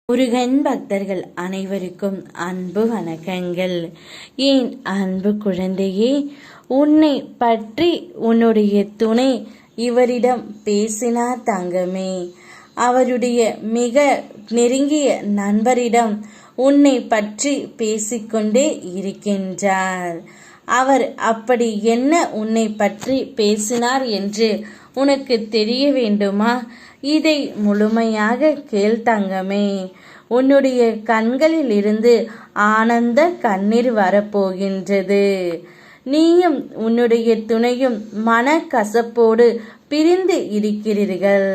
முருகன் பக்தர்கள் அனைவருக்கும் அன்பு வணக்கங்கள். ஏன் அன்பு குழந்தையே, உன்னை பற்றி உன்னுடைய துணை இவரிடம் பேசினார் தங்கமே. அவருடைய மிக நெருங்கிய நண்பரிடம் உன்னை பற்றி பேசிக்கொண்டே இருக்கின்றார். அவர் அப்படி என்ன உன்னை பற்றி பேசினார் என்று உனக்கு தெரிய வேண்டுமா? இதை முழுமையாக கேள் தங்கமே. உன்னுடைய கண்களில் இருந்து ஆனந்த கண்ணீர் வரப்போகின்றது. நீயும் உன்னுடைய துணையும் மனக்கசப்போடு பிரிந்து இருக்கிறீர்கள்.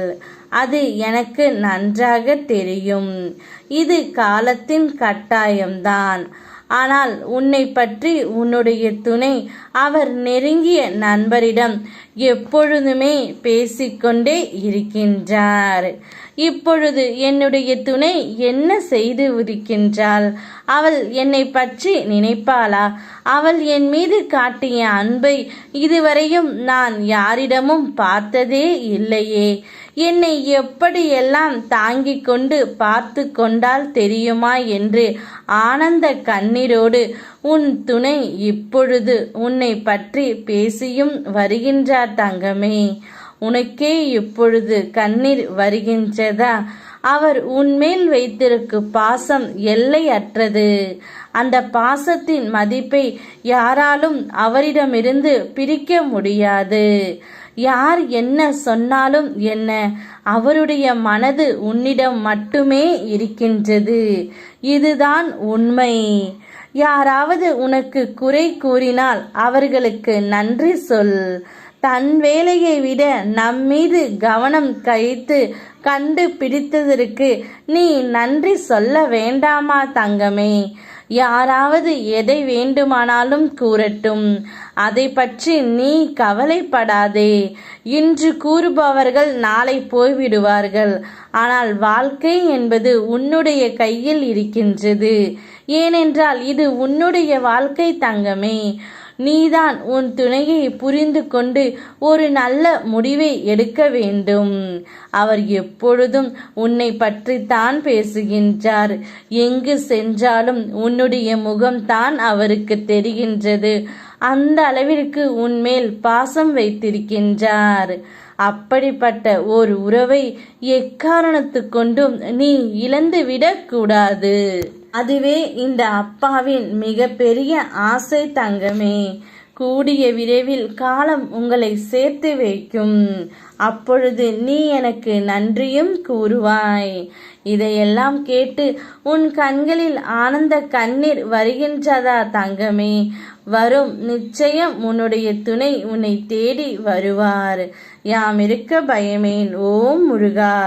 அது எனக்கு நன்றாக தெரியும். இது காலத்தின் கட்டாயம்தான். ஆனால் உன்னை பற்றி உன்னுடைய துணை அவர் நெருங்கிய நண்பரிடம் எப்பொழுதுமே பேசிக்கொண்டே இருக்கின்றார். இப்பொழுது என்னுடைய துணை என்ன செய்து இருக்கின்றாள்? அவள் என்னை பற்றி நினைப்பாளா? அவள் என் மீது காட்டிய அன்பை இதுவரையும் நான் யாரிடமும் பார்த்ததே இல்லையே. என்னை எப்படியெல்லாம் தாங்கிக் கொண்டு பார்த்து கொண்டால் தெரியுமா என்று ஆனந்த கண்ணீரோடு உன் துணை இப்பொழுது உன்னை பற்றி பேசியும் வருகின்றார் தங்கமே. உனக்கே இப்பொழுது கண்ணீர் வருகின்றதா? அவர் உன்மேல் வைத்திருக்கும் பாசம் எல்லையற்றது. அந்த பாசத்தின் மதிப்பை யாராலும் அவரிடமிருந்து பிரிக்க முடியாது. யார் என்ன சொன்னாலும் என்ன, அவருடைய மனது உன்னிடம் மட்டுமே இருக்கின்றது. இதுதான் உண்மை. யாராவது உனக்கு குறை கூறினால் அவர்களுக்கு நன்றி சொல். தன் வேலையை விட நம்மீது கவனம் கழித்து கண்டுபிடித்ததற்கு நீ நன்றி சொல்ல வேண்டாமா தங்கமே? யாராவது எதை வேண்டுமானாலும் கூறட்டும், அதை பற்றி நீ கவலைப்படாதே. இன்று கூறுபவர்கள் நாளை போய்விடுவார்கள். ஆனால் வாழ்க்கை என்பது உன்னுடைய கையில் இருக்கின்றது. ஏனென்றால் இது உன்னுடைய வாழ்க்கை தங்கமே. நீதான் உன் துணையை புரிந்து கொண்டு ஒரு நல்ல முடிவை எடுக்க வேண்டும். அவர் எப்பொழுதும் உன்னை பற்றித்தான் பேசுகின்றார். எங்கு சென்றாலும் உன்னுடைய முகம்தான் அவருக்கு தெரிகின்றது. அந்த அளவிற்கு உன்மேல் பாசம் வைத்திருக்கின்றார். அப்படிப்பட்ட ஒரு உறவை எக்காரணத்து கொண்டும் நீ இழந்து விடக்கூடாது. அதுவே இந்த அப்பாவின் மிகப்பெரிய ஆசை தங்கமே. கூடிய விரைவில் காலம் உங்களை சேர்த்து வைக்கும். அப்பொழுது நீ எனக்கு நன்றியும் கூறுவாய். இதையெல்லாம் கேட்டு உன் கண்களில் ஆனந்த கண்ணீர் வருகின்றதா தங்கமே? வரும். நிச்சயம் உன்னுடைய துணை உன்னை தேடி வருவார். யாம் இருக்க பயமேன். ஓம் முருகா.